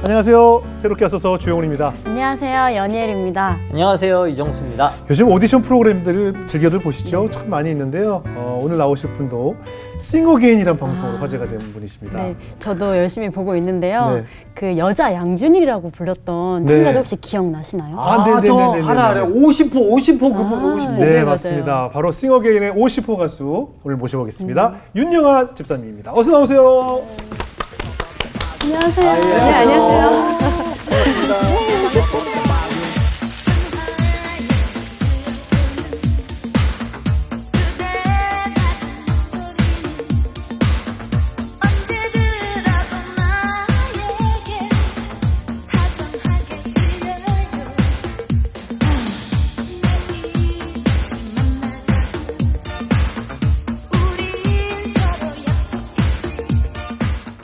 안녕하세요. 새롭게 와서서 주영훈입니다. 안녕하세요. 연희엘입니다. 안녕하세요. 이정수입니다. 요즘 오디션 프로그램들을 즐겨들 보시죠? 참 많이 있는데요. 오늘 나오실 분도 싱어게인이란 방송으로 화제가 된 분이십니다. 네, 저도 열심히 보고 있는데요. 네. 그 여자 양준일이라고 불렀던 네. 참가자 혹시 기억나시나요? 저 하나 알아요. 50호 그분 50호. 네, 네, 맞습니다. 맞아요. 바로 싱어게인의 50호 가수 오늘 모셔보겠습니다. 윤영아 집사님입니다. 어서 나오세요. 안녕하세요. 예, 네, 안녕하세요.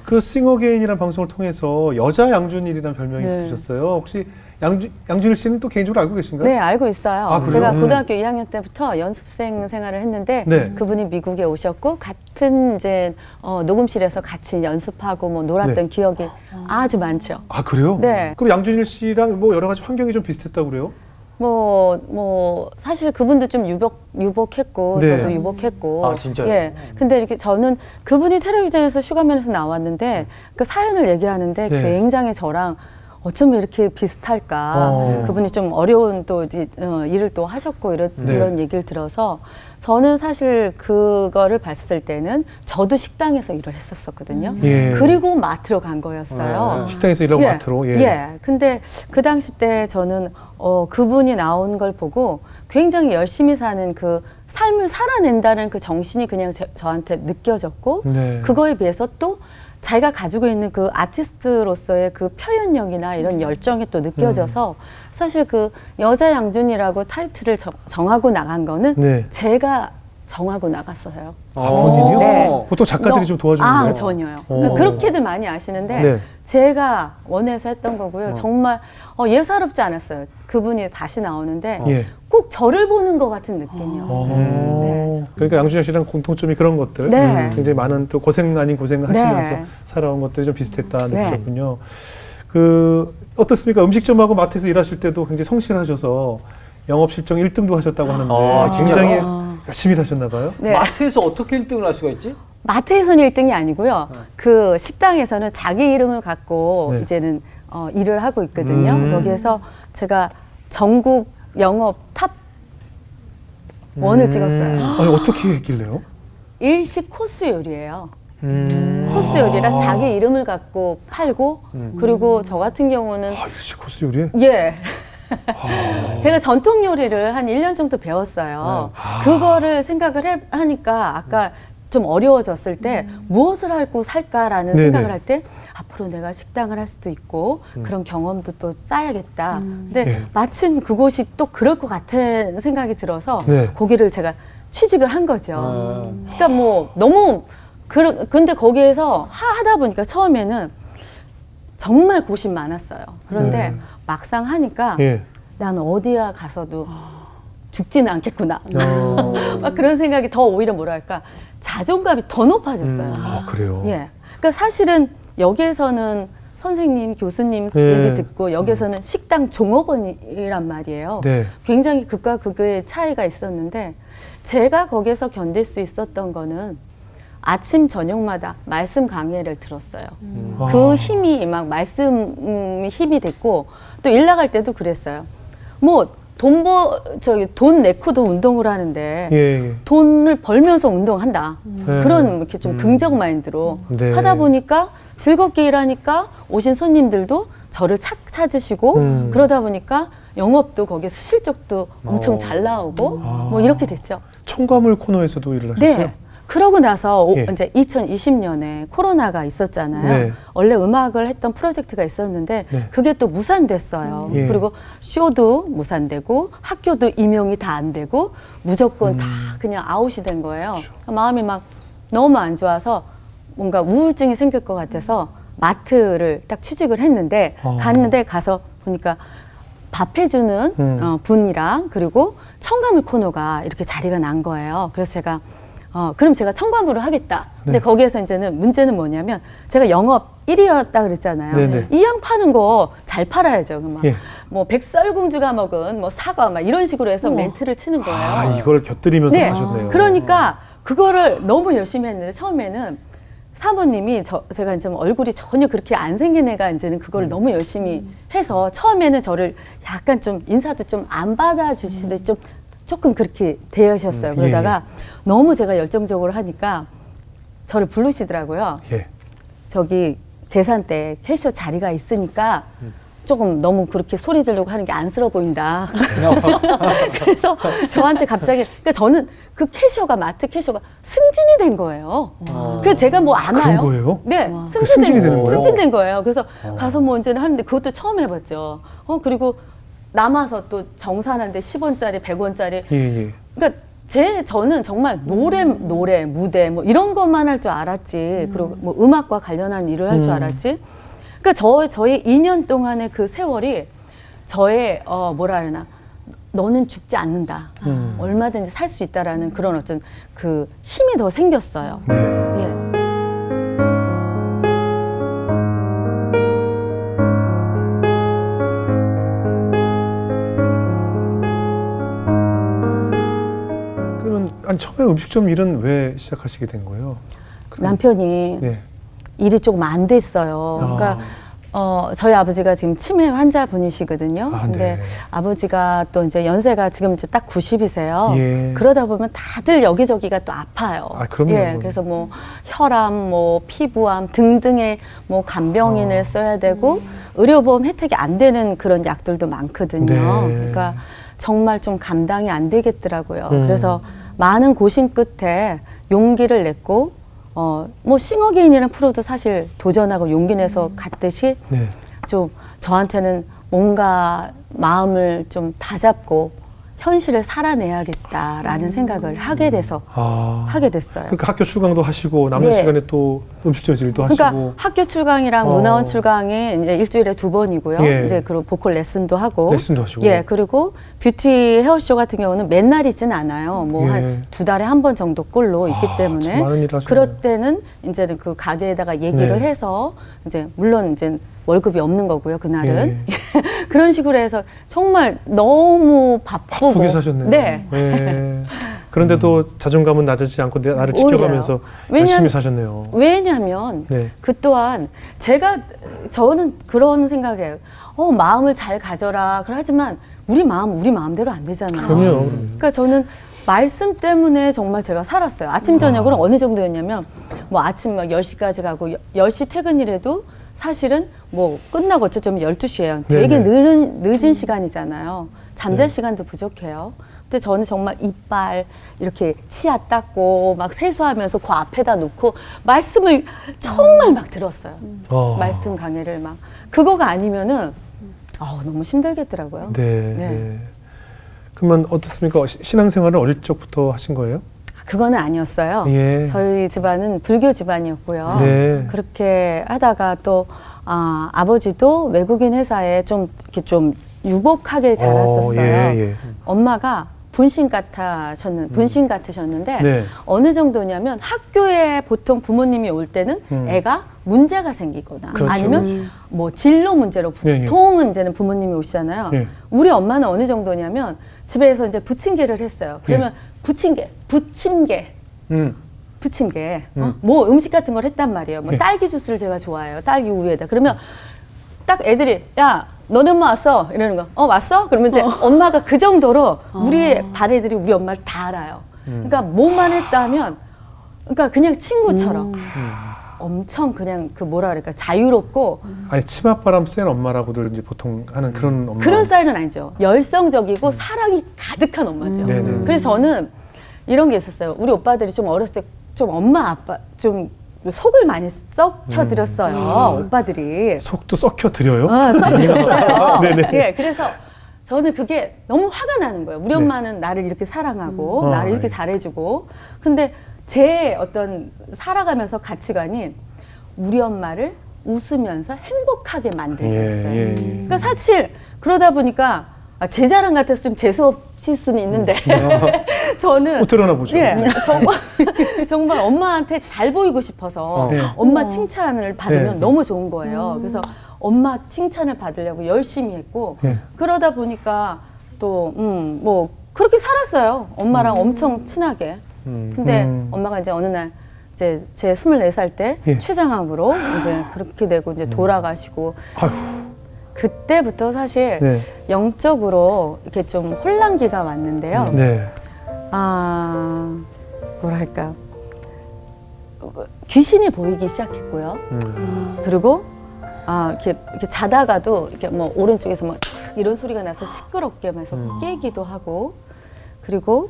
그 싱어게인이라는 방송을 통해서 여자 양준일이라는 별명이 네. 붙으셨어요. 혹시 양준일 씨는 또 개인적으로 알고 계신가요? 네, 알고 있어요. 아, 그래요? 제가 고등학교 2학년 때부터 연습생 생활을 했는데 네. 그분이 미국에 오셨고 같은 이제 녹음실에서 같이 연습하고 뭐 놀았던 네. 기억이 아주 많죠. 아, 그래요? 네. 그리고 양준일 씨랑 뭐 여러 가지 환경이 좀 비슷했다고 그래요? 사실 그분도 좀 유복했고, 네. 저도 유복했고. 아, 진짜요? 예. 근데 이렇게 저는 그분이 텔레비전에서 슈가맨에서 나왔는데 그 사연을 얘기하는데 네. 굉장히 저랑 어쩌면 이렇게 비슷할까. 그분이 좀 어려운 또 일을 또 하셨고 네. 이런 얘기를 들어서 저는 사실 그거를 봤을 때는 저도 식당에서 일을 했었거든요. 예. 그리고 마트로 간 거였어요. 식당에서 일하고 마트로. 예. 근데 그 당시 때 저는 그분이 나온 걸 보고 굉장히 열심히 사는 그 삶을 살아낸다는 그 정신이 그냥 저한테 느껴졌고 네. 그거에 비해서 또 자기가 가지고 있는 그 아티스트로서의 그 표현력이나 이런 열정이 또 느껴져서 사실 그 여자 양준이라고 타이틀을 정하고 나간 거는 네. 제가 정하고 나갔어요. 아, 본인이요? 네. 보통 작가들이 좀 도와주는데요. 전혀요. 오. 그렇게들 많이 아시는데 네. 제가 원해서 했던 거고요. 정말 예사롭지 않았어요. 그분이 다시 나오는데 예. 꼭 저를 보는 것 같은 느낌이었어요. 네. 그러니까 양준일 씨랑 공통점이 그런 것들, 네. 굉장히 많은 또 고생 아닌 고생을 하시면서 네. 살아온 것들이 좀 비슷했다 네. 느끼셨군요. 어떻습니까? 음식점하고 마트에서 일하실 때도 굉장히 성실하셔서 영업 실적 1등도 하셨다고 하는데 아, 굉장히 진짜요? 열심히 하셨나 봐요. 네. 마트에서 어떻게 1등을 할 수가 있지? 마트에서는 1등이 아니고요. 그 식당에서는 자기 이름을 갖고 네. 이제는 일을 하고 있거든요. 거기에서 제가 전국 영업 탑 1을 찍었어요. 아니, 어떻게 했길래요? 일식 코스 요리예요. 코스 요리라 자기 이름을 갖고 팔고 그리고 저 같은 경우는 아, 일식 코스 요리에? 예. 제가 전통 요리를 한 1년 정도 배웠어요. 그거를 생각을 하니까 아까 좀 어려워졌을 때 무엇을 하고 살까라는 네네. 생각을 할 때 앞으로 내가 식당을 할 수도 있고 그런 경험도 또 쌓야겠다. 근데 네. 마침 그곳이 또 그럴 것 같은 생각이 들어서 네. 거기를 제가 취직을 한 거죠. 그러니까 뭐 너무 근데 거기에서 하다 보니까 처음에는 정말 고심 많았어요. 그런데 네. 막상 하니까 예. 난 어디야 가서도 죽지는 않겠구나. 어. 막 그런 생각이 더 오히려 뭐랄까 자존감이 더 높아졌어요. 아, 그래요? 예. 그러니까 사실은 여기에서는 선생님, 교수님 네. 얘기 듣고 여기서는 식당 종업원이란 말이에요. 네. 굉장히 극과 극의 차이가 있었는데 제가 거기서 견딜 수 있었던 거는 아침 저녁마다 말씀 강해를 들었어요. 그 힘이 막 말씀이 힘이 됐고 또 일 나갈 때도 그랬어요. 뭐 돈 내고도 운동을 하는데 예. 돈을 벌면서 운동한다. 네. 그런 이렇게 좀 긍정 마인드로 네. 하다 보니까 즐겁게 일하니까 오신 손님들도 저를 찾으시고 그러다 보니까 영업도 거기서 실적도 엄청 잘 나오고 뭐 이렇게 됐죠. 첨가물 코너에서도 일을 하셨어요? 네. 그러고 나서 예. 이제 2020년에 코로나가 있었잖아요. 네. 원래 음악을 했던 프로젝트가 있었는데 네. 그게 또 무산됐어요. 예. 그리고 쇼도 무산되고 학교도 임용이 다 안 되고 무조건 다 그냥 아웃이 된 거예요. 마음이 막 너무 안 좋아서 뭔가 우울증이 생길 것 같아서 마트를 딱 취직을 했는데 갔는데 가서 보니까 밥 해주는 분이랑 그리고 첨가물 코너가 이렇게 자리가 난 거예요. 그래서 제가 그럼 제가 첨가물을 하겠다. 근데 네. 거기에서 이제는 문제는 뭐냐면 제가 영업 1위였다 그랬잖아요. 네네. 이왕 파는 거 잘 팔아야죠. 막 예. 뭐 백설공주가 먹은 뭐 사과 막 이런 식으로 해서 멘트를 치는 거예요. 아, 이걸 곁들이면서 네. 하셨네요. 그러니까 그거를 너무 열심히 했는데 처음에는 사모님이 제가 이제 얼굴이 전혀 그렇게 안 생긴 애가 이제는 그걸 너무 열심히 해서 처음에는 저를 약간 좀 인사도 좀 안 받아주시듯이 조금 그렇게 대하셨어요. 그러다가 너무 제가 열정적으로 하니까 저를 부르시더라고요. 예. 저기 계산대 캐셔 자리가 있으니까 조금 너무 그렇게 소리 지르고 하는 게 안쓰러워 보인다. 그래서 저한테 갑자기, 그러니까 저는 그 캐셔가, 마트 캐셔가 승진이 된 거예요. 그래서 제가 뭐 안 그런 와요. 거예요? 네, 승진이 되는 거예요? 승진된 거예요. 그래서 가서 뭐 언제는 하는데 그것도 처음 해봤죠. 그리고 남아서 또 정산한데 10원짜리, 100원짜리. 예, 예. 그러니까 저는 정말 노래, 무대 뭐 이런 것만 할 줄 알았지. 그리고 뭐 음악과 관련한 일을 할 줄 알았지. 그러니까 저의 2년 동안의 그 세월이 저의 뭐라 하나 너는 죽지 않는다. 얼마든지 살 수 있다라는 그런 어떤 그 힘이 더 생겼어요. 네. 예. 그러면 아니, 처음에 음식점 일은 왜 시작하시게 된 거예요? 남편이 네. 일이 조금 안 됐어요. 그러니까 저희 아버지가 지금 치매 환자분이시거든요. 아, 근데 네. 아버지가 또 이제 연세가 지금 이제 딱 90이세요. 예. 그러다 보면 다들 여기저기가 또 아파요. 아, 그럼요. 예, 그래서 뭐 혈암, 뭐 피부암 등등의 뭐 간병인을 써야 되고 의료보험 혜택이 안 되는 그런 약들도 많거든요. 네. 그러니까 정말 좀 감당이 안 되겠더라고요. 그래서 많은 고심 끝에 용기를 냈고 뭐 싱어게인이라는 프로도 사실 도전하고 용기 내서 갔듯이 네. 좀 저한테는 뭔가 마음을 좀 다잡고 현실을 살아내야겠다라는 생각을 하게 돼서 아. 하게 됐어요. 그러니까 학교 출강도 하시고 남는 네. 시간에 또 음식점 일도 그러니까 하시고. 학교 출강이랑 문화원 출강이 이제 일주일에 2번이고요. 예. 이제 그리고 보컬 레슨도 하고. 레슨도 하시고. 예, 그리고 뷰티 헤어쇼 같은 경우는 맨날 있지는 않아요. 뭐 예. 한 2달에 한 번 정도 꼴로 있기 때문에. 참 많은 일을 하시네요. 그럴 때는 이제는 그 가게에다가 얘기를 네. 해서 이제 물론 이제 월급이 없는 거고요. 그날은. 예. 그런 식으로 해서 정말 너무 바쁘고. 바쁘게 사셨네요. 네. 예. 그런데도 자존감은 낮아지지 않고 나를 오히려요. 지켜가면서 열심히 사셨네요. 왜냐하면 네. 그 또한 저는 그런 생각이에요. 마음을 잘 가져라. 하지만 우리 마음대로 안 되잖아요. 그럼요. 그러니까 저는 말씀 때문에 정말 제가 살았어요. 아침 저녁으로 어느 정도였냐면 뭐 아침 막 10시까지 가고 10시 퇴근이라도 사실은 뭐 끝나고 어쩌면 12시예요. 되게 네네. 늦은 시간이잖아요. 잠잘 네. 시간도 부족해요. 근데 저는 정말 이빨 이렇게 치아 닦고 막 세수하면서 그 앞에다 놓고 말씀을 정말 막 들었어요. 말씀 강의를 막. 그거가 아니면은 너무 힘들겠더라고요. 네. 네. 네. 그러면 어떻습니까? 신앙생활을 어릴 적부터 하신 거예요? 그거는 아니었어요. 예. 저희 집안은 불교 집안이었고요. 네. 그렇게 하다가 또 아버지도 외국인 회사에 좀 이렇게 좀 유복하게 자랐었어요. 예. 엄마가 분신 같으셨는데 네. 어느 정도냐면 학교에 보통 부모님이 올 때는 애가 문제가 생기거나 그렇죠. 아니면 뭐 진로 문제로 보통은 이제는 부모님이 오시잖아요. 예. 우리 엄마는 어느 정도냐면 집에서 이제 부침개를 했어요. 그러면 부침개. 뭐 음식 같은 걸 했단 말이에요. 뭐 예. 딸기 주스를 제가 좋아해요. 딸기 우유에다. 그러면 딱 애들이 야 너네 엄마 왔어 이러는 거. 왔어? 그러면 이제 엄마가 그 정도로 우리 반 애들이 우리 엄마를 다 알아요. 그러니까 뭐만 했다면 그러니까 그냥 친구처럼 엄청 그냥 그 뭐라 그럴까 자유롭고 아니 치맛바람 센 엄마라고들 이제 보통 하는 그런 엄마. 그런 스타일은 아니죠. 열성적이고 사랑이 가득한 엄마죠. 네네. 그래서 저는 이런 게 있었어요. 우리 오빠들이 좀 어렸을 때 좀 엄마 아빠 좀 속을 많이 썩혀드렸어요. 오빠들이. 속도 썩혀 드려요? 썩혔어요. 네네. 예, 그래서 저는 그게 너무 화가 나는 거예요. 우리 엄마는 나를 이렇게 사랑하고 나를 이렇게 잘해주고 근데 제 어떤 살아가면서 가치관이 우리 엄마를 웃으면서 행복하게 만들자였어요. 그러니까 사실 그러다 보니까 제 자랑 같아서 좀 재수없을 있으실 수는 있는데 저는 어떻게나 보죠. 예, 네. 정말 엄마한테 잘 보이고 싶어서 네. 엄마 칭찬을 받으면 네. 너무 좋은 거예요. 그래서 엄마 칭찬을 받으려고 열심히 했고 네. 그러다 보니까 또 뭐 그렇게 살았어요. 엄마랑 엄청 친하게. 근데 엄마가 이제 어느 날 이제 제 24살 때 예. 췌장암으로 이제 그렇게 되고 이제 돌아가시고 아휴. 그때부터 사실 네. 영적으로 이렇게 좀 혼란기가 왔는데요. 네. 아, 뭐랄까. 귀신이 보이기 시작했고요. 그리고 이렇게 자다가도 이렇게 뭐 오른쪽에서 뭐 이런 소리가 나서 시끄럽게 해서 깨기도 하고 그리고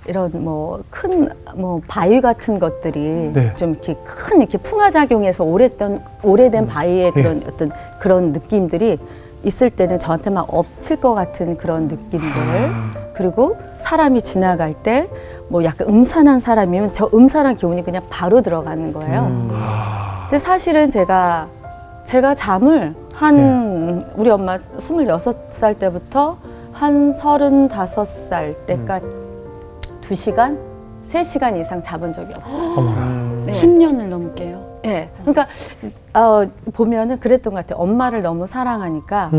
이런 뭐 큰 뭐 바위 같은 것들이 네. 좀 이렇게 큰 이렇게 풍화작용해서 오래된 바위의 그런 어떤 그런 느낌들이 있을 때는 저한테 막 엎칠 것 같은 그런 느낌들 그리고 사람이 지나갈 때 뭐 약간 음산한 사람이면 저 음산한 기운이 그냥 바로 들어가는 거예요. 근데 사실은 제가 잠을 한 우리 엄마 26살 때부터 한 35살 때까지 2시간, 3시간 이상 자본 적이 없어요. 네. 10년을 넘게요. 네. 그러니까 보면은 그랬던 것 같아요. 엄마를 너무 사랑하니까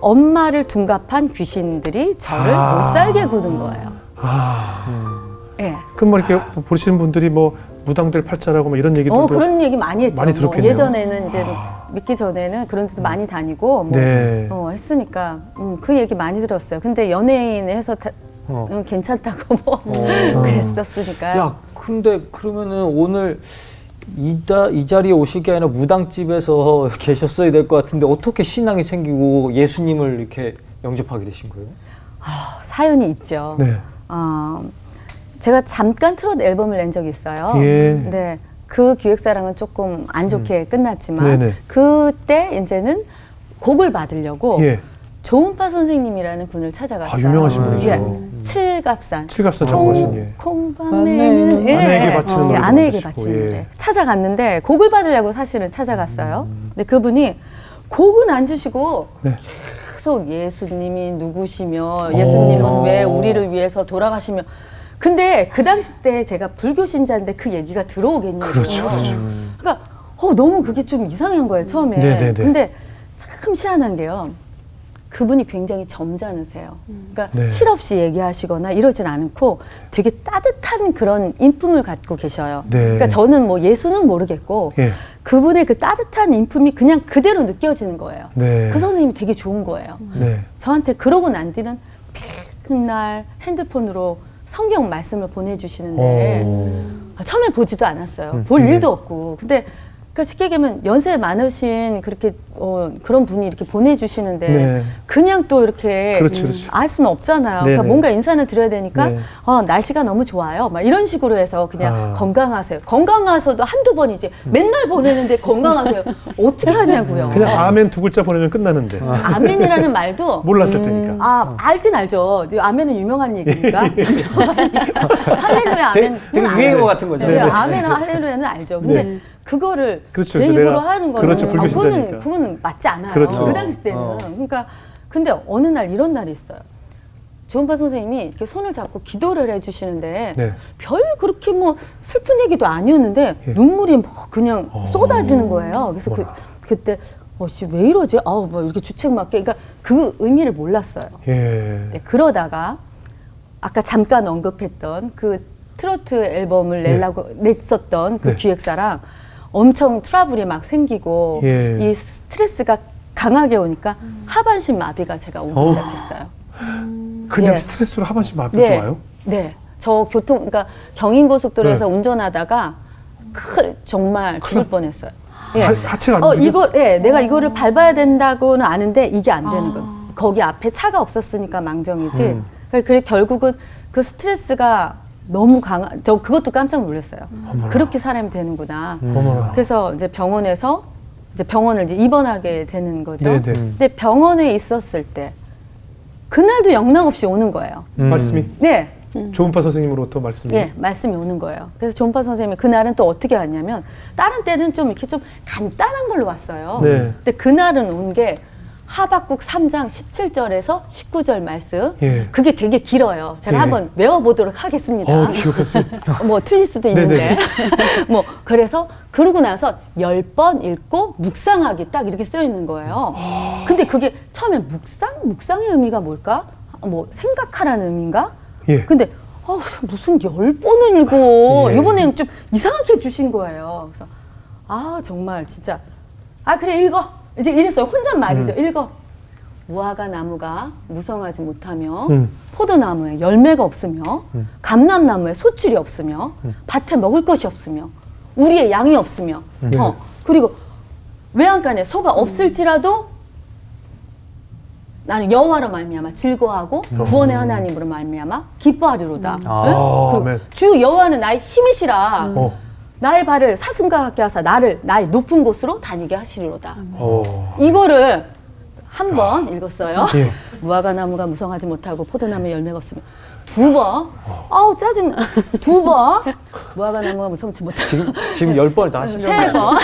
엄마를 둔갑한 귀신들이 저를 못 살게 구는 거예요. 네. 그럼 뭐 이렇게 보시는 분들이 뭐 무당들 팔자라고 뭐 이런 얘기들도 그런 얘기 많이 했죠. 많이 들었겠네요. 예전에는 이제 믿기 전에는 그런 데도 많이 다니고 뭐 네. 했으니까 그 얘기 많이 들었어요. 근데 연예인 해서 괜찮다고 뭐 그랬었으니까요. 야, 근데 그러면은 오늘 이 자리에 오시기 아니라 무당집에서 계셨어야 될 것 같은데 어떻게 신앙이 생기고 예수님을 이렇게 영접하게 되신 거예요? 사연이 있죠. 네. 제가 잠깐 트롯 앨범을 낸 적이 있어요. 예. 근데 그 기획사랑은 조금 안 좋게 끝났지만 네네. 그때 이제는 곡을 받으려고 예. 조은파 선생님이라는 분을 찾아갔어요. 유명하신 분이죠. 예. 칠갑산. 칠갑산 전거신 예. 콩밤에는 아내에게 바치는 노래 아내에게 부르시고, 바치는 예. 노래. 찾아갔는데 곡을 받으려고 사실은 찾아갔어요. 근데 그분이 곡은 안 주시고 네. 계속 예수님이 누구시며 예수님은 왜 우리를 위해서 돌아가시며 근데 그 당시 때 제가 불교 신자인데 그 얘기가 들어오겠냐고. 그렇죠, 그렇죠. 그러니까 너무 그게 좀 이상한 거예요 처음에. 네네네. 근데 참 희한한 게요. 그분이 굉장히 점잖으세요. 그러니까 네. 실없이 얘기하시거나 이러진 않고 되게 따뜻한 그런 인품을 갖고 계셔요. 네. 그러니까 저는 뭐 예수는 모르겠고 예. 그분의 그 따뜻한 인품이 그냥 그대로 느껴지는 거예요. 네. 그 선생님이 되게 좋은 거예요. 네. 저한테 그러고 난 뒤는 그날 핸드폰으로 성경 말씀을 보내주시는데 처음에 보지도 않았어요. 볼 일도 없고. 근데 그러니까 쉽게 얘기하면 연세 많으신 그렇게 그런 분이 이렇게 보내주시는데 네. 그냥 또 이렇게 그렇죠, 그렇죠. 알 수는 없잖아요. 네네. 그러니까 뭔가 인사는 드려야 되니까 네. 날씨가 너무 좋아요. 막 이런 식으로 해서 그냥 아. 건강하세요. 건강하셔도 한두 번이지 맨날 보내는데 건강하세요. 어떻게 하냐고요. 그냥 아멘 두 글자 보내면 끝나는데. 아멘이라는 말도 몰랐을 테니까. 알긴 알죠. 아멘은 유명한 얘기니까. 할렐루야 아멘. 되게 유행어 같은 거죠. 네, 아멘 할렐루야는 알죠. 근데 그거를 그렇죠. 제 입으로 내가- 하는 거는 그렇죠, 불교 신자니까. 그거는 맞지 않아요. 그렇죠. 그 당시 때는. 그러니까 근데 어느 날 이런 날이 있어요. 조은파 선생님이 이렇게 손을 잡고 기도를 해주시는데 네. 별 그렇게 뭐 슬픈 얘기도 아니었는데 예. 눈물이 뭐 그냥 쏟아지는 거예요. 그래서 그때 씨 왜 이러지? 뭐 이렇게 주책 맞게. 그러니까 그 의미를 몰랐어요. 예. 네, 그러다가 아까 잠깐 언급했던 그 트로트 앨범을 냈었던 그 네. 기획사랑 엄청 트러블이 막 생기고 예. 이 스트레스가 강하게 오니까 하반신 마비가 제가 오기 시작했어요. 그냥 예. 스트레스로 하반신 마비가 와요? 네. 저 그러니까 경인고속도로에서 운전하다가 정말 죽을 뻔했어요. 예. 하체가 안 움직여? 내가 이거를 밟아야 된다고는 아는데 이게 안 되는 거예요. 거기 앞에 차가 없었으니까 망정이지. 그래 결국은 그 스트레스가 너무 저 그것도 깜짝 놀랐어요. 그렇게 사람이 되는구나. 어머나. 그래서 이제 병원을 이제 입원하게 되는 거죠. 네네. 근데 병원에 있었을 때 그날도 영락 없이 오는 거예요. 말씀이 네. 조은파 선생님으로부터 말씀이. 예, 말씀이 오는 거예요. 그래서 조은파 선생님이 그날은 또 어떻게 왔냐면 다른 때는 좀 이렇게 좀 간단한 걸로 왔어요. 네. 근데 그날은 온 게 하박국 3장 17절에서 19절 말씀. 예. 그게 되게 길어요. 제가 예. 한번 외워보도록 하겠습니다. 기억했습니다. 뭐 틀릴 수도 있는데. 뭐 그래서 그러고 나서 10번 읽고 묵상하기 딱 이렇게 써 있는 거예요. 근데 그게 처음에 묵상의 의미가 뭘까? 뭐 생각하라는 의미인가? 예. 근데 무슨 10번을 읽어. 예. 이번에는 좀 이상하게 주신 거예요. 그래서 정말 진짜 그래 읽어. 이제 이랬어요. 혼잣말이죠. 읽어. 무화과 나무가 무성하지 못하며 포도나무에 열매가 없으며 감람나무에 소출이 없으며 밭에 먹을 것이 없으며 우리의 양이 없으며 그리고 외양간에 소가 없을지라도 나는 여호와로 말미암아 즐거워하고 구원의 하나님으로 말미암아 기뻐하리로다. 그리고 아멘. 주 여호와는 나의 힘이시라. 나의 발을 사슴과 같게 하사 나를 나의 높은 곳으로 다니게 하시리로다. 이거를 한 번 읽었어요. 예. 무화과 나무가 무성하지 못하고 포도나무에 열매가 없으며 두 번. 짜증. 두 번. 무화과 나무가 무성치 못하고 지금 10번을 다 하시려고. 세 번.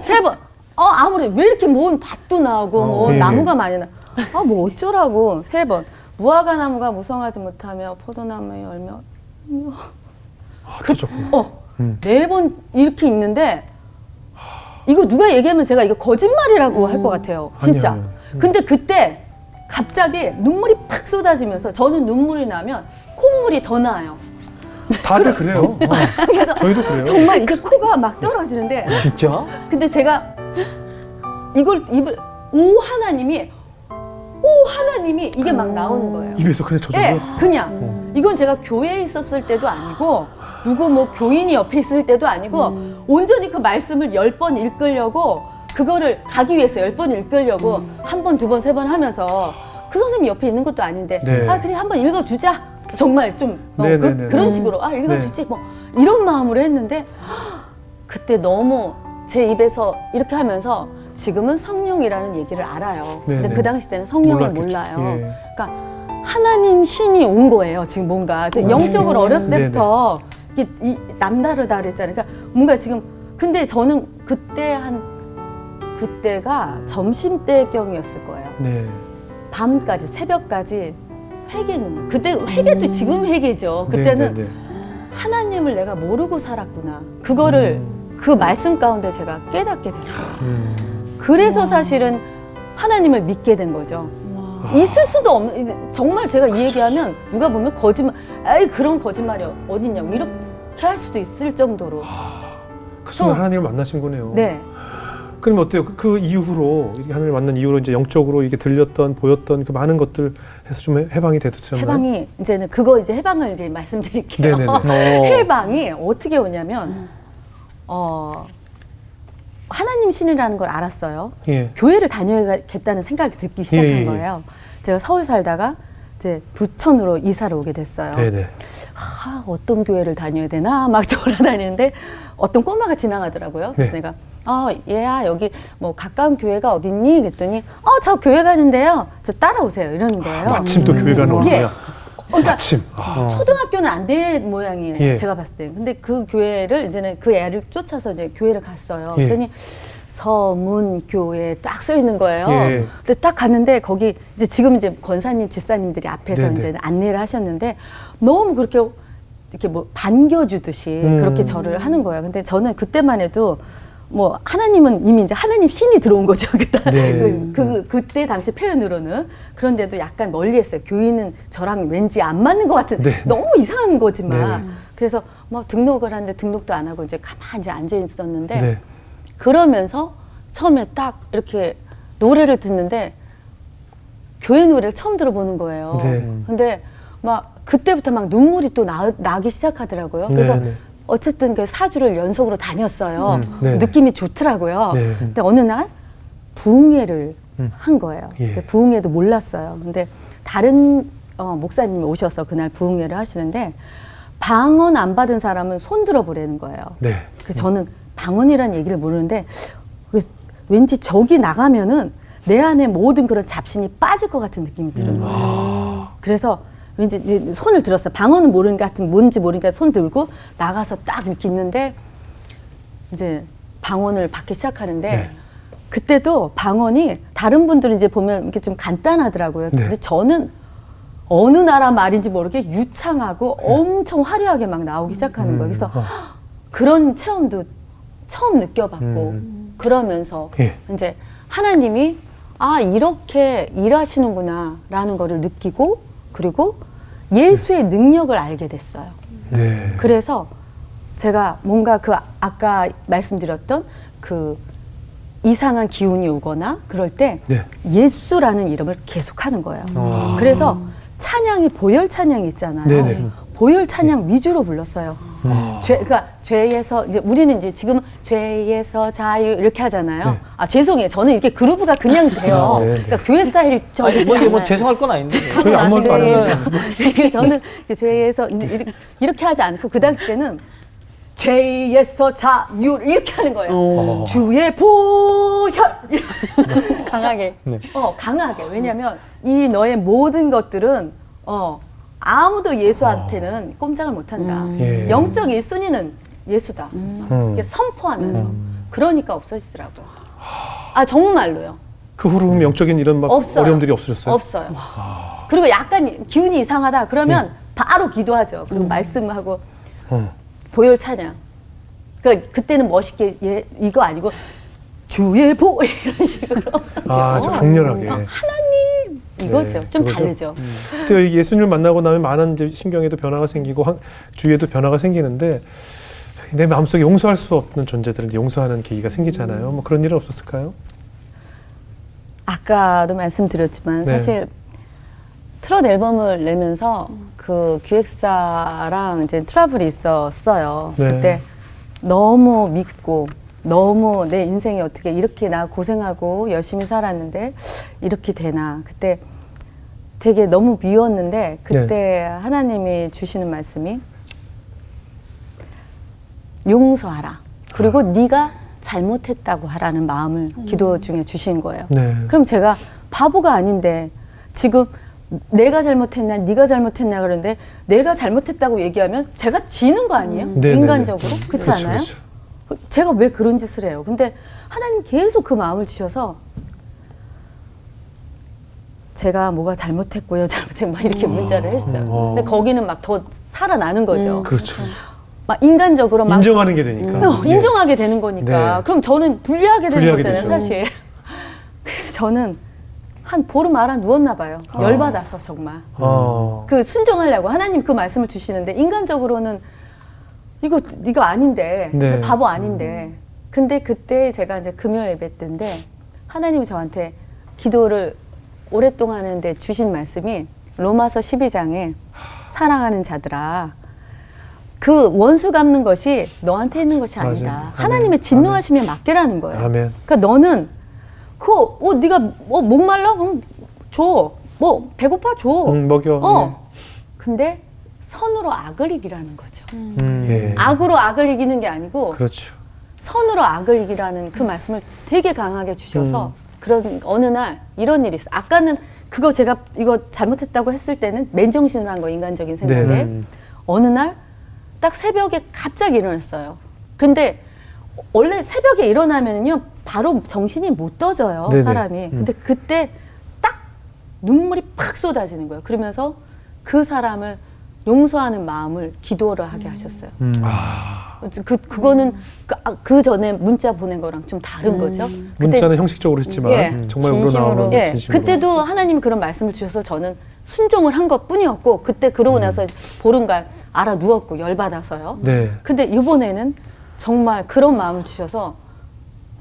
세 번. 아무리 왜 이렇게 모은 밭도 나오고 뭐 예. 나무가 많이 나. 뭐 어쩌라고. 세 번. 무화과 나무가 무성하지 못하며 포도나무에 열매 없으며. 그렇군요. 네 번 이렇게 읽는데 이거 누가 얘기하면 제가 이거 거짓말이라고 할 것 같아요. 진짜. 아니요. 근데 그때 갑자기 눈물이 팍 쏟아지면서 저는 눈물이 나면 콧물이 더 나요. 다들 그래요. 그래서 저희도 그래요. 정말 이게 코가 막 떨어지는데 진짜? 근데 제가 이걸 입을 하나님이 이게 막 나오는 거예요. 입에서 그냥 저절로. 예, 그냥 이건 제가 교회에 있었을 때도 아니고 누구 뭐 교인이 옆에 있을 때도 아니고 온전히 그 말씀을 10번 읽으려고 그거를 가기 위해서 10번 읽으려고 한 번, 두 번, 세 번 하면서 그 선생님이 옆에 있는 것도 아닌데 네. 그래 한번 읽어주자. 정말 좀 네, 네, 네. 그런 식으로 읽어주지 뭐 이런 마음으로 했는데 그때 너무 제 입에서 이렇게 하면서 지금은 성령이라는 얘기를 알아요. 네, 근데 네. 그 당시 때는 성령을 몰랐겠죠. 몰라요. 예. 그러니까 하나님 신이 온 거예요. 지금 뭔가 영적으로 어렸을 네네. 때부터 이게 남다르다 그랬잖아요. 그러니까 뭔가 지금 근데 저는 그때가 점심때경이었을 거예요. 네. 밤까지 새벽까지 회개는 그때 회개도 지금 회개죠. 그때는 네, 네, 네. 하나님을 내가 모르고 살았구나. 그거를 그 말씀 가운데 제가 깨닫게 됐어요. 그래서 사실은 하나님을 믿게 된 거죠. 있을 수도 없는 정말 제가 이 얘기하면 누가 보면 거짓말 그런 거짓말이 어딨냐고 이렇게 할 수도 있을 정도로 그 순간 하나님을 만나신 거네요. 네. 그럼 어때요? 그 이후로 이렇게 하나님을 만난 이후로 이제 영적으로 이게 들렸던 보였던 그 많은 것들 해서 좀 해방이 되셨나요? 해방이 이제는 그거 이제 해방을 이제 말씀드릴게요. 네네네. 해방이 어떻게 오냐면 하나님 신이라는 걸 알았어요. 예. 교회를 다녀야겠다는 생각이 들기 시작한 예, 예. 거예요. 제가 서울 살다가 이제 부천으로 이사를 오게 됐어요. 네네. 어떤 교회를 다녀야 되나 막 돌아다니는데 어떤 꼬마가 지나가더라고요. 그래서 네. 내가 얘야 여기 뭐 가까운 교회가 어딨니? 그랬더니 저 교회 가는데요. 저 따라오세요. 이러는 거예요. 마침 또 교회 가는 예. 거예요. 그러니까 마침. 초등학교는 안 된 모양이에요. 예. 제가 봤을 때. 근데 그 교회를 이제는 그 애를 쫓아서 이제 교회를 갔어요. 예. 그랬더니 서문교회 딱 써 있는 거예요. 예. 근데 딱 갔는데 거기 이제 지금 이제 권사님, 집사님들이 앞에서 네네. 이제 안내를 하셨는데 너무 그렇게 이렇게 뭐 반겨주듯이 그렇게 저를 하는 거예요. 근데 저는 그때만 해도 뭐 하나님은 이미 이제 하나님 신이 들어온 거죠. 네. 그때 당시 표현으로는. 그런데도 약간 멀리했어요. 교인은 저랑 왠지 안 맞는 것 같은 네. 너무 이상한 거지만. 네. 그래서 뭐 등록을 하는데 등록도 안 하고 이제 가만히 이제 앉아 있었는데 네. 그러면서 처음에 딱 이렇게 노래를 듣는데 교회 노래를 처음 들어보는 거예요. 네. 근데 막 그때부터 막 눈물이 또 나기 시작하더라고요. 그래서 네, 네. 어쨌든 그 4주를 연속으로 다녔어요. 네. 느낌이 좋더라고요. 네. 근데 어느 날 부흥회를 한 거예요. 예. 근데 부흥회도 몰랐어요. 근데 다른 목사님이 오셔서 그날 부흥회를 하시는데 방언 안 받은 사람은 손 들어보라는 거예요. 네. 그래서 저는 방언이라는 얘기를 모르는데 왠지 저기 나가면은 내 안에 모든 그런 잡신이 빠질 것 같은 느낌이 드는 거예요. 그래서 왠지 이제 손을 들었어요. 방언은 모르는 것 같은 뭔지 모르니까 손 들고 나가서 딱 이렇게 있는데 이제 방언을 받기 시작하는데 네. 그때도 방언이 다 다른 분들은 이제 보면 이렇게 좀 간단하더라고요. 네. 근데 저는 어느 나라 말인지 모르게 유창하고 엄청 화려하게 막 나오기 시작하는 거예요. 그래서 그런 체험도 처음 느껴봤고 그러면서 예. 이제 하나님이 아 이렇게 일하시는구나라는 거를 느끼고 그리고 예수의 능력을 알게 됐어요. 네. 그래서 제가 뭔가 그 아까 말씀드렸던 그 이상한 기운이 오거나 그럴 때 네. 예수라는 이름을 계속하는 거예요. 아. 그래서 찬양이 보혈 찬양이 있잖아요. 네네. 보혈 찬양 위주로 불렀어요. 그러니까 죄에서 이제 우리는 이제 지금 죄에서 자유 이렇게 하잖아요. 네. 아 죄송해요. 저는 이렇게 그루브가 그냥 돼요. 네, 네. 그러니까 교회 스타일이 아니, 저기 뭐 죄송할 건 아닌데. 저희 아무 말도 안 죄에서 했는데. 저는 그 죄에서 이제 이렇게 하지 않고 그 당시 때는 죄에서 자유 이렇게 하는 거예요. 주의 보혈 강하게. 네. 강하게. 왜냐하면 이 너의 모든 것들은 아무도 예수한테는 꼼짝을 못한다. 예. 영적 1순위는 예수다. 이렇게 선포하면서 그러니까 없어지더라고요. 아 정말로요. 그 후로 그럼 영적인 이런 막 없어요. 어려움들이 없어졌어요? 없어요. 그리고 약간 기운이 이상하다 그러면 바로 기도하죠. 그리고 말씀하고 보혈 찬양. 그때는 멋있게 이거 아니고 주의 보 이런 식으로 아, 좀 강렬하게. 하나님 이거죠. 네, 좀 그거죠. 다르죠. 그때 예수님을 만나고 나면 많은 이제 신경에도 변화가 생기고 주위에도 변화가 생기는데 내 마음속에 용서할 수 없는 존재들을 용서하는 계기가 생기잖아요. 뭐 그런 일은 없었을까요? 아까도 말씀드렸지만 네. 사실 트롯 앨범을 내면서 그 기획사랑 이제 트러블이 있었어요. 네. 그때 너무 믿고 너무 내 인생이 어떻게 이렇게 나 고생하고 열심히 살았는데 이렇게 되나. 그때 되게 너무 미웠는데 그때 하나님이 주시는 말씀이 용서하라. 그리고 네가 잘못했다고 하라는 마음을 기도 중에 주신 거예요. 네. 그럼 제가 바보가 아닌데 지금 내가 잘못했나 네가 잘못했나 그러는데 내가 잘못했다고 얘기하면 제가 지는 거 아니에요? 네, 인간적으로? 네, 네. 그렇지 그렇죠, 않아요? 그렇죠. 제가 왜 그런 짓을 해요? 근데 하나님 계속 그 마음을 주셔서 제가 뭐가 잘못했고요, 막 이렇게 문자를 했어요. 근데 거기는 막 더 살아나는 거죠. 그렇죠. 막 인간적으로 막 인정하는 게 되니까. 인정하게 되는 거니까. 네. 그럼 저는 불리하게 되는 불리하게 거잖아요, 되죠. 사실. 그래서 저는 한 보름 알아 누웠나 봐요. 열받아서 정말. 그 순종하려고 하나님 그 말씀을 주시는데 인간적으로는 이거 아닌데 네. 바보 아닌데. 근데 그때 제가 이제 금요 예배 때인데 하나님이 저한테 기도를 오랫동안 하는데 주신 말씀이 로마서 12장에 사랑하는 자들아 그 원수 갚는 것이 너한테 있는 것이 맞아요. 아니다. 아멘. 하나님의 진노하심에 맡기라는 거예요. 아멘. 그러니까 너는 네가 목말라 그럼 줘. 배고파 줘. 먹여. 근데 선으로 악을 이기라는 거죠. 예. 악으로 악을 이기는 게 아니고 그렇죠. 선으로 악을 이기라는 그 말씀을 되게 강하게 주셔서 그런 어느 날 이런 일이 있어요. 아까는 그거 제가 이거 잘못했다고 했을 때는 맨정신으로 한 거 인간적인 생각에 네. 어느 날 딱 새벽에 갑자기 일어났어요. 근데 원래 새벽에 일어나면요 바로 정신이 못 떠져요. 네네. 사람이. 근데 그때 딱 눈물이 팍 쏟아지는 거예요. 그러면서 그 사람을 용서하는 마음을 기도를 하게 하셨어요. 그거는 그 전에 문자 보낸 거랑 좀 다른 거죠. 문자는 형식적으로 했지만 예. 정말 진심으로. 우러나오는 예. 진심으로. 그때도 하나님이 그런 말씀을 주셔서 저는 순종을 한 것 뿐이었고 그때 그러고 나서 보름간 알아 누웠고 열받아서요. 네. 근데 이번에는 정말 그런 마음을 주셔서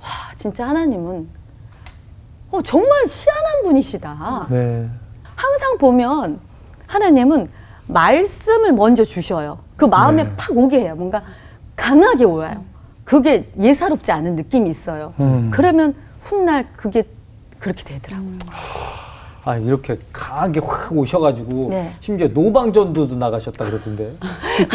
와 진짜 하나님은 정말 희한한 분이시다. 네. 항상 보면 하나님은 말씀을 먼저 주셔요. 그 마음에 네. 팍 오게 해요. 뭔가 강하게 오요. 그게 예사롭지 않은 느낌이 있어요. 그러면 훗날 그게 그렇게 되더라고요. 아 이렇게 강하게 확 오셔가지고 네. 심지어 노방전도도 나가셨다 그러던데.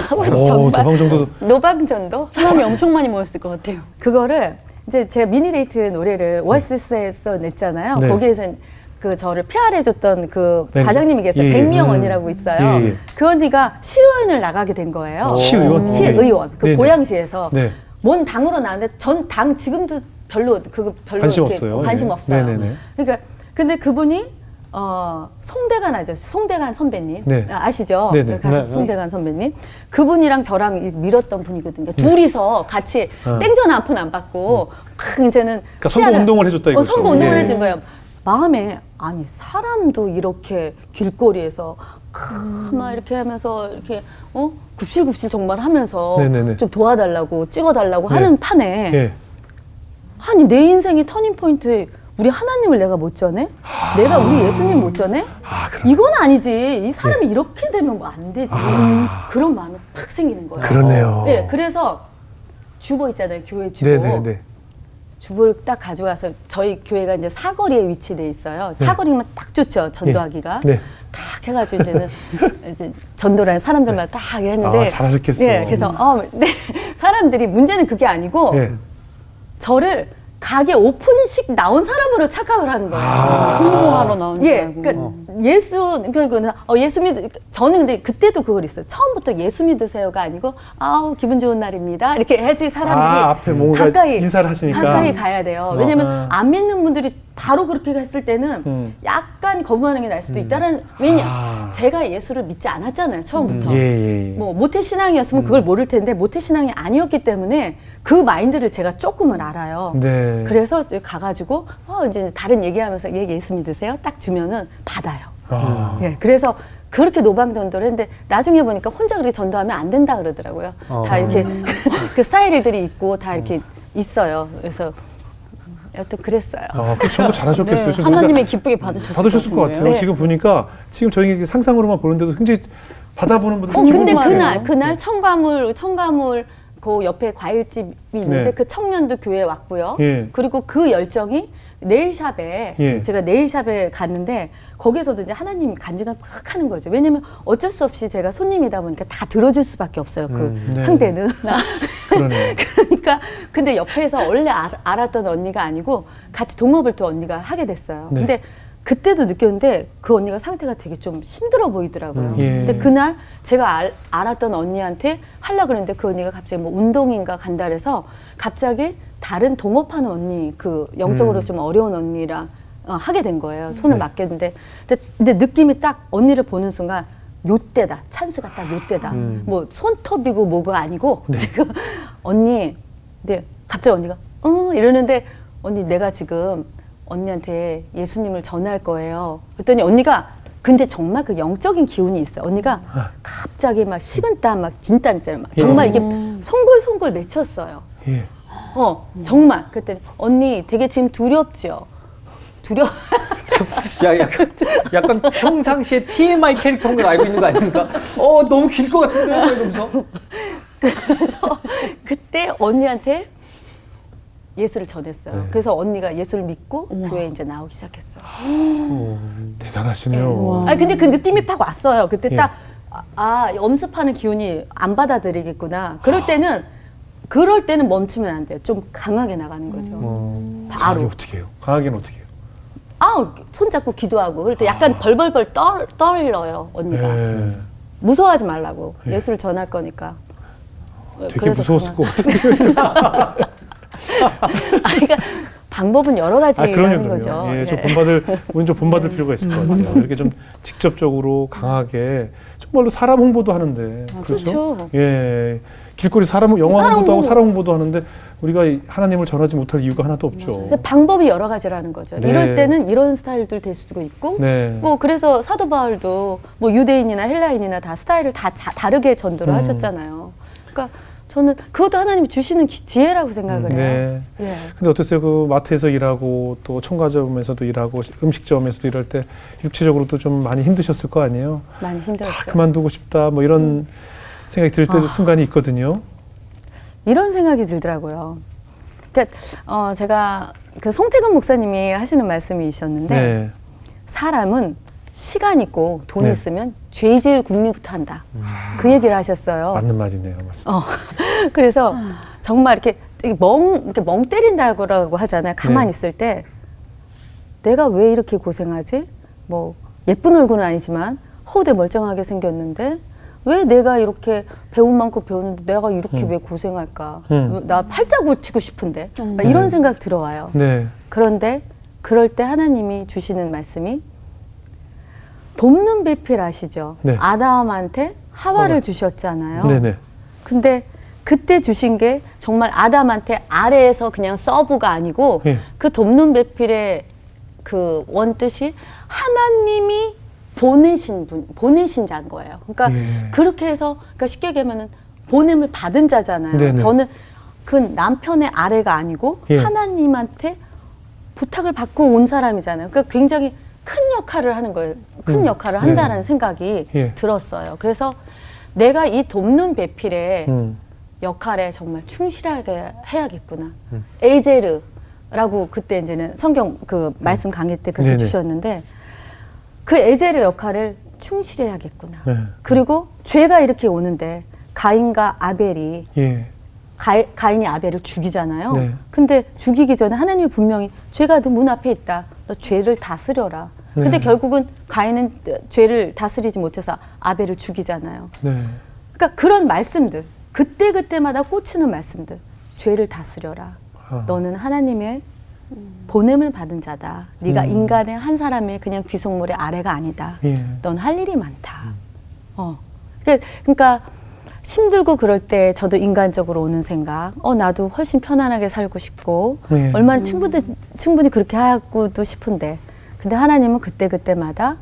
정말 노방정도 노방전도 사람이 엄청 많이 모였을 것 같아요. 그거를 이제 제가 미니레이트 노래를 오아시스에서 냈잖아요. 네. 거기에서 그 저를 PR해줬던 그 네. 과장님이 계세요. 예, 예. 백미영 언니라고 있어요. 예, 예. 그 언니가 시의원을 나가게 된 거예요. 시의원? 시의원. 그 네네. 고양시에서. 네. 뭔 당으로 나왔는데 전 당 지금도 별로 관심 이렇게 없어요. 관심 예. 없어요. 네네네. 그러니까 근데 그분이 송대관 아저씨, 송대관 선배님 네. 아시죠? 네네. 가수 네, 네. 송대관 선배님 그분이랑 저랑 밀었던 분이거든요. 둘이서 같이 땡전 한 푼 안 받고 막 이제는 그러니까 선거 운동을 해줬다 이거죠. 선거 운동을 예. 해준 거예요. 마음에 아니 사람도 이렇게 길거리에서 막 이렇게 하면서 이렇게 굽실굽실 정말 하면서 네네네. 좀 도와달라고 찍어달라고 네. 하는 판에 예. 아니 내 인생의 터닝 포인트 우리 하나님을 내가 못 전해? 내가 우리 예수님 못 전해? 이건 아니지. 이 사람이 이렇게 되면 뭐 안 되지. 그런 마음이 팍 생기는 거예요. 그러네요. 네, 그래서 주보 있잖아요. 교회 주보. 네네네. 주보를 딱 가져가서 저희 교회가 이제 사거리에 위치돼 있어요. 사거리면 딱 좋죠. 전도하기가. 네. 딱 해가지고 이제는 이제 전도라는 사람들마다 딱 했는데. 아, 잘하셨겠어요. 네, 그래서 네, 사람들이 문제는 그게 아니고 예. 저를 가게 오픈식 나온 사람으로 착각을 하는 거예요. 홍보하러 나온 줄 예, 알고. 그러니까 예수 믿. 저는 근데 그때도 그걸 있어요. 처음부터 예수 믿으세요가 아니고 기분 좋은 날입니다. 이렇게 해야지 사람들이 앞에 뭔가 가까이 인사를 하시니까. 가까이 가야 돼요. 왜냐면 안 믿는 분들이 바로 그렇게 했을 때는 약간 거부하는 게 날 수도 있다는 왜냐 제가 예수를 믿지 않았잖아요 처음부터. 예. 뭐 모태 신앙이었으면 그걸 모를 텐데 모태 신앙이 아니었기 때문에 그 마인드를 제가 조금은 알아요. 네. 그래서 이제 가가지고 이제 다른 얘기하면서 예수 믿으세요? 딱 주면은 받아요. 예, 그래서 그렇게 노방 전도를 했는데 나중에 보니까 혼자 그렇게 전도하면 안 된다 그러더라고요. 다 이렇게 그 스타일들이 있고 다 이렇게 있어요. 그래서 여튼 그랬어요. 그 정도 잘하셨겠어요. 지금 하나님의 보니까 기쁘게 받으셨을 것 같아요. 네. 지금 보니까 지금 저희 상상으로만 보는데도 굉장히 받아보는 분들 기분 근데 좋네요. 그날 청가물 그 옆에 과일집이 있는데 네. 그 청년도 교회에 왔고요. 예. 그리고 그 열정이 네일샵에 예. 제가 네일샵에 갔는데 거기서도 이제 하나님이 간증을 막 하는 거죠. 왜냐면 어쩔 수 없이 제가 손님이다 보니까 다 들어줄 수밖에 없어요. 그 네. 상대는. 그러네요. 그러니까 근데 옆에서 원래 알았던 언니가 아니고 같이 동업을 또 언니가 하게 됐어요. 네. 근데 그때도 느꼈는데 그 언니가 상태가 되게 좀 힘들어 보이더라고요. 예. 근데 그날 제가 알았던 언니한테 하려고 그랬는데 그 언니가 갑자기 뭐 운동인가 간다 그래서 갑자기 다른 동업하는 언니 그 영적으로 좀 어려운 언니랑 하게 된 거예요. 손을 네. 맡겼는데 근데 느낌이 딱 언니를 보는 순간 요때다. 찬스가 딱 요때다. 뭐 손톱이고 뭐가 아니고 지금 언니 근데 갑자기 언니가 이러는데 언니 내가 지금 언니한테 예수님을 전할 거예요. 그랬더니 언니가 근데 정말 그 영적인 기운이 있어요. 언니가 갑자기 막 식은땀 막 진땀 있잖아요. 막 정말 이게 송골송골 맺혔어요. 예. 정말 그랬더니 언니 되게 지금 두렵죠. 약간 평상시에 TMI 캐릭터인 걸 알고 있는 거 아닙니까? 너무 길 것 같은데 이러면서. 그래서 그때 언니한테 예수를 전했어요. 네. 그래서 언니가 예수를 믿고 교회에 이제 나오기 시작했어요. 대단하시네요. 근데 그 느낌이 팍 왔어요. 그때 예. 딱 엄습하는 기운이 안 받아들이겠구나. 그럴 때는 멈추면 안 돼요. 좀 강하게 나가는 거죠. 강하게 바로. 어떻게 해요? 강하게는 어떻게 해요? 손잡고 기도하고 그럴 때 약간 벌벌벌 떨려요 언니가. 예. 무서워하지 말라고. 예수를 전할 거니까. 되게 그래서 무서웠을 것 같아요. 그러니까 방법은 여러 가지라는 거죠. 예, 좀 본받을 필요가 있을 것 같아요. 이렇게 좀 직접적으로 강하게 정말로 사람 홍보도 하는데 그렇죠. 예, 길거리 영화 홍보도 하고 사람 홍보도 하는데 우리가 하나님을 전하지 못할 이유가 하나도 없죠. 근데 방법이 여러 가지라는 거죠. 네. 이럴 때는 이런 스타일들 될 수도 있고, 네. 뭐 그래서 사도 바울도 뭐 유대인이나 헬라인이나 다 스타일을 다 다르게 전도를 하셨잖아요. 그러니까 저는 그것도 하나님이 주시는 지혜라고 생각을 해요. 네. 예. 근데 어땠어요? 그 마트에서 일하고 또 청가점에서도 일하고 음식점에서도 일할 때 육체적으로도 좀 많이 힘드셨을 거 아니에요? 많이 힘들었죠. 그만두고 싶다 뭐 이런 생각이 들 때도 순간이 있거든요. 이런 생각이 들더라고요. 그러니까 제가 그 송태근 목사님이 하시는 말씀이셨는데 네. 사람은 시간 있고 돈 네. 있으면 죄질 궁리부터 한다. 그 얘기를 하셨어요. 맞는 말이네요. 맞습니다. 그래서 정말 이렇게 멍 때린다고 하잖아요. 가만히 네. 있을 때 내가 왜 이렇게 고생하지? 뭐 예쁜 얼굴은 아니지만 허우대 멀쩡하게 생겼는데 왜 내가 이렇게 배운 만큼 배우는데 내가 이렇게 왜 고생할까? 나 팔자 고치고 싶은데 막 이런 생각 들어와요. 네. 그런데 그럴 때 하나님이 주시는 말씀이 돕는 배필 아시죠? 네. 아담한테 하와를 주셨잖아요. 네네. 근데 그때 주신 게 정말 아담한테 아래에서 그냥 서브가 아니고 예. 그 돕는 배필의 그 원뜻이 하나님이 보내신 자인 거예요. 그러니까 예. 그렇게 해서 그러니까 쉽게 얘기하면은 보냄을 받은 자잖아요. 네네. 저는 그 남편의 아래가 아니고 예. 하나님한테 부탁을 받고 온 사람이잖아요. 그러니까 굉장히 큰 역할을 하는 거예요. 큰 역할을 한다라는 생각이 예. 들었어요. 그래서 내가 이 돕는 배필에 음. 역할에 정말 충실하게 해야겠구나. 에제르라고 그때 이제는 성경 그 말씀 강의 때 그렇게 네네. 주셨는데 그 에제르 역할을 충실해야겠구나. 네. 그리고 죄가 이렇게 오는데 가인과 아벨이 예. 가인이 아벨을 죽이잖아요. 네. 근데 죽이기 전에 하나님이 분명히 죄가 너 문 앞에 있다. 너 죄를 다스려라. 근데 네. 결국은 가인은 죄를 다스리지 못해서 아벨을 죽이잖아요. 네. 그러니까 그런 말씀들, 그때그때마다 꽂히는 말씀들. 죄를 다스려라. 아. 너는 하나님의 보냄을 받은 자다. 네가 인간의 한 사람의 그냥 귀속물의 아래가 아니다. 예. 넌 할 일이 많다. 그러니까 힘들고 그럴 때 저도 인간적으로 오는 생각, 나도 훨씬 편안하게 살고 싶고, 예. 얼마나 충분히 그렇게 하고도 싶은데, 근데 하나님은 그때그때마다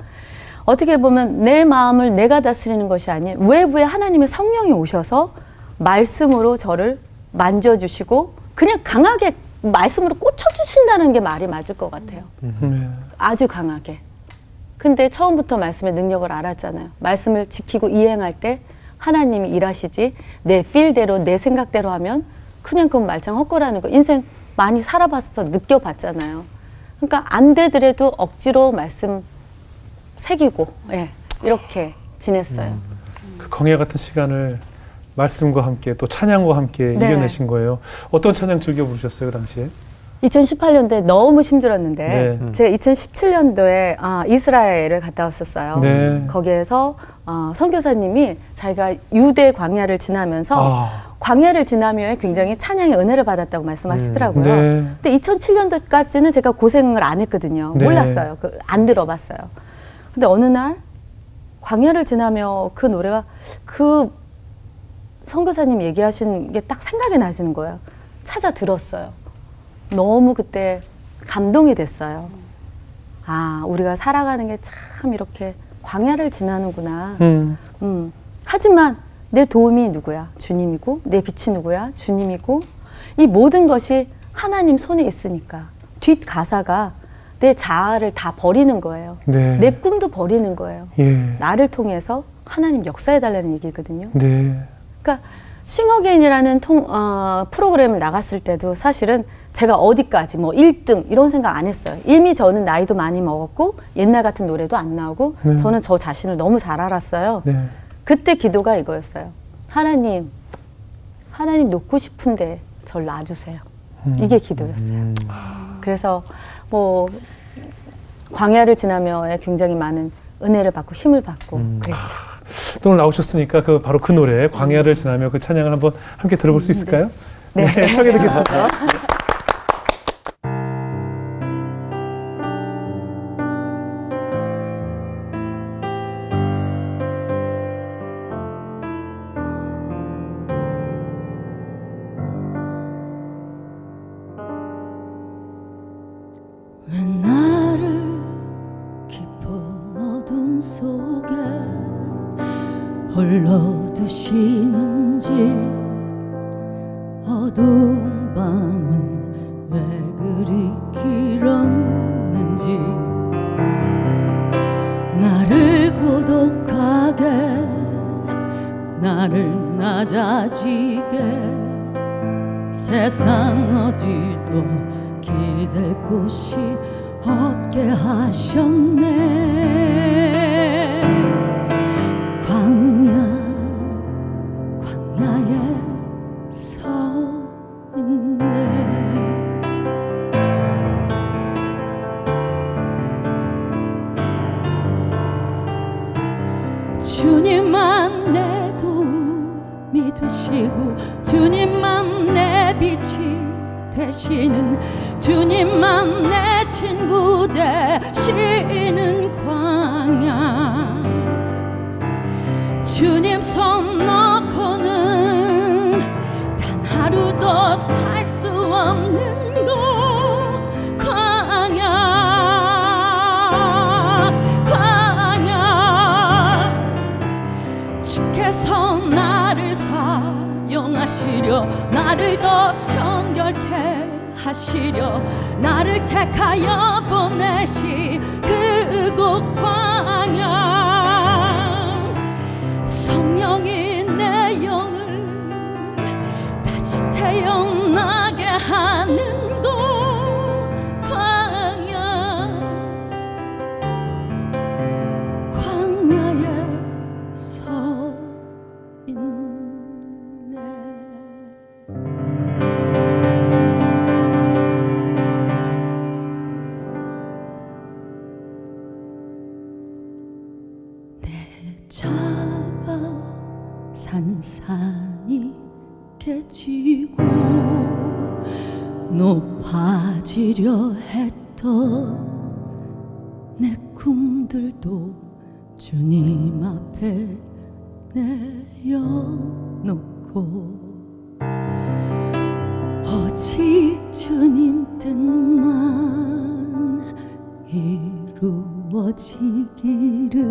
어떻게 보면 내 마음을 내가 다스리는 것이 아닌 외부에 하나님의 성령이 오셔서 말씀으로 저를 만져주시고, 그냥 강하게 말씀으로 꽂혀주신다는 게 말이 맞을 것 같아요. 네. 아주 강하게. 근데 처음부터 말씀의 능력을 알았잖아요. 말씀을 지키고 이행할 때 하나님이 일하시지 내 필대로 내 생각대로 하면 그냥 그건 말짱 헛거라는 거. 인생 많이 살아봤어 느껴봤잖아요. 그러니까 안 되더라도 억지로 말씀 새기고 이렇게 지냈어요. 그 광야 같은 시간을 말씀과 함께 또 찬양과 함께 네. 이겨내신 거예요. 어떤 찬양 즐겨 부르셨어요, 그 당시에? 2018년도에 너무 힘들었는데 네. 제가 2017년도에 이스라엘을 갔다 왔었어요. 네. 거기에서 선교사님이 자기가 유대 광야를 지나면서 광야를 지나며 굉장히 찬양의 은혜를 받았다고 말씀하시더라고요. 네. 근데 2007년도까지는 제가 고생을 안 했거든요. 네. 몰랐어요. 안 들어봤어요. 근데 어느 날 광야를 지나며 그 노래가 그 선교사님 얘기하신 게 딱 생각이 나시는 거예요. 찾아 들었어요. 너무 그때 감동이 됐어요. 우리가 살아가는 게 참 이렇게 광야를 지나는구나. 하지만 내 도움이 누구야? 주님이고, 내 빛이 누구야? 주님이고, 이 모든 것이 하나님 손에 있으니까 뒷 가사가 내 자아를 다 버리는 거예요. 네. 내 꿈도 버리는 거예요. 예. 나를 통해서 하나님 역사해달라는 얘기거든요. 네. 그러니까 싱어게인이라는 프로그램을 나갔을 때도 사실은 제가 어디까지 뭐 1등 이런 생각 안 했어요. 이미 저는 나이도 많이 먹었고 옛날 같은 노래도 안 나오고 네. 저는 저 자신을 너무 잘 알았어요. 네. 그때 기도가 이거였어요. 하나님 놓고 싶은데 절 놔주세요. 이게 기도였어요. 그래서 뭐 광야를 지나며에 굉장히 많은 은혜를 받고 힘을 받고 그랬죠. 또 오늘 나오셨으니까 바로 그 노래 광야를 지나며 그 찬양을 한번 함께 들어볼 수 있을까요? 네. 청해 듣겠습니다. 왜 나를 깊은 어둠 속에 홀로 두시는지 어두운 밤은 왜 그리 길었는지 나를 고독하게 나를 낮아지게 세상 어디도 기댈 곳이 없게 하셨네. 광야에 서 있네. 주님만 내 되시고 주님만 내 빛이 되시는 주님만 내 친구 되시는 광야 주님 손 놓고는 단 하루도 살 수 없는 곳 광야 주께서 나를 사용하시려 나를 더 정결케 하시려 나를 택하여 보내시 그곳 광야 성령이 내 영을 다시 태어나게 하는 곳 광야 광야에 서 있네 내 차가 산산이 깨지고 높아지려 했던 내 꿈들도 주님 앞에 내어놓고 오직 주님 뜻만 이루어지기를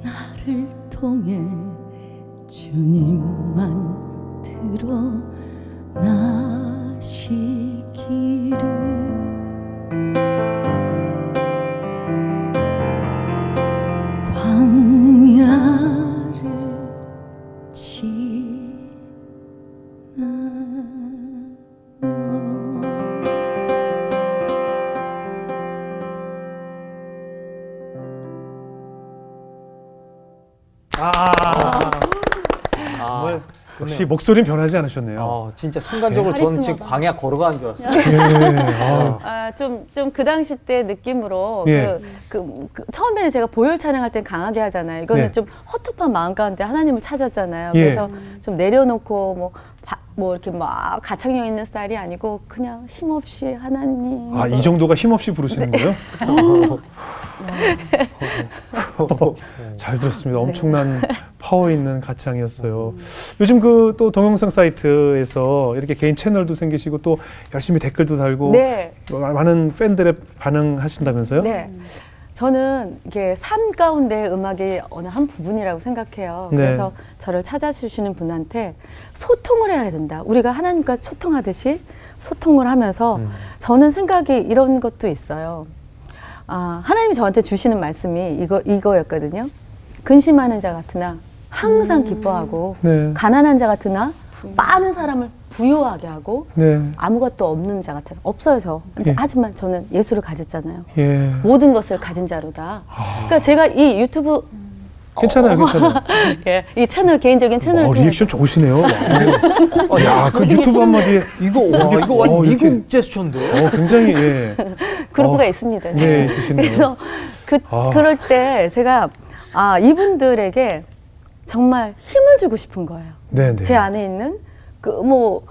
나를 통해 주님만 드러나시기를 광야를 정말 역시 목소리는 변하지 않으셨네요. 진짜 순간적으로 저는 지금 카리스마가. 광야 걸어가는 줄 알았어요. 예. 좀 그 당시 때 느낌으로 예. 처음에는 제가 보혈 찬양할 땐 강하게 하잖아요. 이거는 네. 좀 헛헛한 마음 가운데 하나님을 찾았잖아요. 예. 그래서 좀 내려놓고 뭐 이렇게 막 가창력 있는 스타일이 아니고 그냥 힘없이 하나님. 이 정도가 힘없이 부르시는 거예요? 잘 들었습니다. 엄청난 파워 있는 가창이었어요. 요즘 그 또 동영상 사이트에서 이렇게 개인 채널도 생기시고 또 열심히 댓글도 달고 네. 많은 팬들의 반응하신다면서요? 네. 저는 이게 삶 가운데 음악의 어느 한 부분이라고 생각해요. 네. 그래서 저를 찾아주시는 분한테 소통을 해야 된다. 우리가 하나님과 소통하듯이 소통을 하면서 저는 생각이 이런 것도 있어요. 하나님이 저한테 주시는 말씀이 이거였거든요. 근심하는 자 같으나 항상 기뻐하고 네. 가난한 자 같으나 많은 사람을 부유하게 하고 네. 아무것도 없는 자 같아요. 없어요, 저. 예. 하지만 저는 예수를 가졌잖아요. 예. 모든 것을 가진 자로다. 그러니까 제가 이 유튜브 괜찮아요, 괜찮아요. 예, 이 채널 개인적인 채널을 리액션 좋으시네요. 야, 그 유튜브 한마디에 이거 완전 이렇게. 미국 제스처인데. 굉장히 예. 그루브가 있습니다. 네, 있으시네요. 그래서 그럴 때 제가 이분들에게 정말 힘을 주고 싶은 거예요. 네, 네. 제 안에 있는 꼭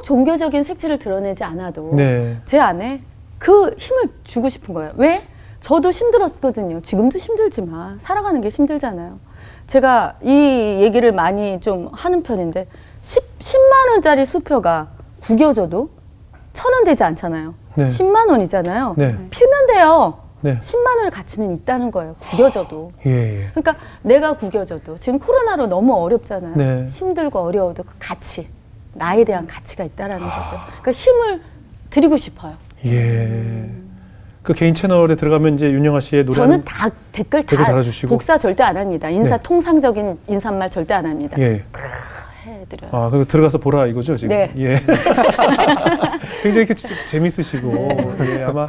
종교적인 색채를 드러내지 않아도 네. 제 안에 그 힘을 주고 싶은 거예요. 왜? 저도 힘들었거든요. 지금도 힘들지만 살아가는 게 힘들잖아요. 제가 이 얘기를 많이 좀 하는 편인데 10만 원짜리 수표가 구겨져도 1,000원 되지 않잖아요. 네. 10만 원이잖아요. 네. 피면 돼요. 네. 10만 원의 가치는 있다는 거예요. 구겨져도. 예, 예. 그러니까 내가 구겨져도 지금 코로나로 너무 어렵잖아요. 네. 힘들고 어려워도 그 가치, 나에 대한 가치가 있다라는 거죠. 그러니까 힘을 드리고 싶어요. 예. 그 개인 채널에 들어가면 이제 윤영아 씨의 노래 저는 다 댓글 댓글 달아주시고. 복사 절대 안 합니다. 인사 네. 통상적인 인사말 절대 안 합니다. 예. 해드려요. 그리고 들어가서 보라 이거죠 지금. 네. 예. 굉장히 이렇게 재밌으시고 예, 아마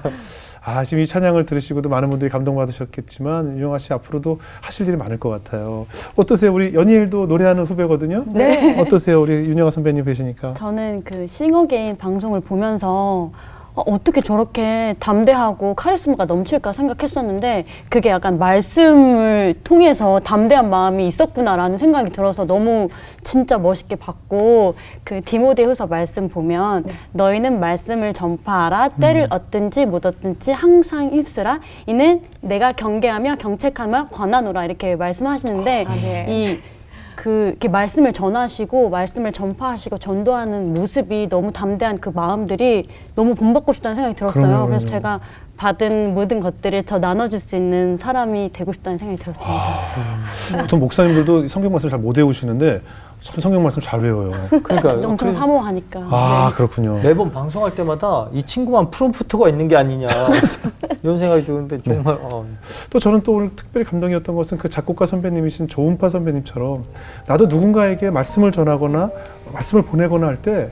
지금 이 찬양을 들으시고도 많은 분들이 감동받으셨겠지만 윤영아 씨 앞으로도 하실 일이 많을 것 같아요. 어떠세요? 우리 연희일도 노래하는 후배거든요. 네. 어떠세요? 우리 윤영아 선배님 뵈시니까. 저는 그 싱어게인 방송을 보면서 어떻게 저렇게 담대하고 카리스마가 넘칠까 생각했었는데 그게 약간 말씀을 통해서 담대한 마음이 있었구나라는 생각이 들어서 너무 진짜 멋있게 봤고 그 디모데후서 말씀 보면 너희는 말씀을 전파하라 때를 얻든지 못 얻든지 항상 입쓰라 이는 내가 경계하며 경책하며 권하노라 이렇게 말씀하시는데 이 이렇게 말씀을 전하시고 말씀을 전파하시고 전도하는 모습이 너무 담대한 그 마음들이 너무 본받고 싶다는 생각이 들었어요. 그럼요. 그래서 제가 받은 모든 것들을 더 나눠줄 수 있는 사람이 되고 싶다는 생각이 들었습니다. 보통 목사님들도 성경 말씀 잘 못 외우시는데 참 성경 말씀 잘 외워요. 그러니까 엄청 사모하니까. 아 네. 그렇군요. 매번 방송할 때마다 이 친구만 프롬프트가 있는 게 아니냐 이런 생각이 드는데 정말 또 저는 또 오늘 특별히 감동이었던 것은 그 작곡가 선배님이신 조은파 선배님처럼 나도 누군가에게 말씀을 전하거나 말씀을 보내거나 할 때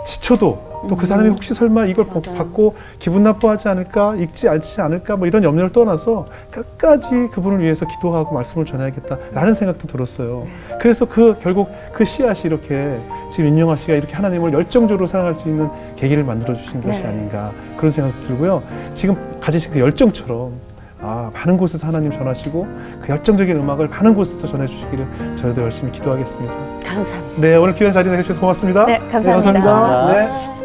지쳐도 또 그 사람이 혹시 설마 이걸 받고 기분 나빠하지 않을까, 읽지 않을까 뭐 이런 염려를 떠나서 끝까지 그분을 위해서 기도하고 말씀을 전해야겠다라는 생각도 들었어요. 그래서 결국 그 씨앗이 이렇게 지금 윤영아 씨가 이렇게 하나님을 열정적으로 사랑할 수 있는 계기를 만들어 주신 것이 아닌가 그런 생각도 들고요. 지금 가지신 그 열정처럼 많은 곳에서 하나님 전하시고 그 열정적인 음악을 많은 곳에서 전해주시기를 저희도 열심히 기도하겠습니다. 감사합니다. 네, 오늘 귀한 자리 내주셔서 고맙습니다. 네, 감사합니다. 감사합니다. 네.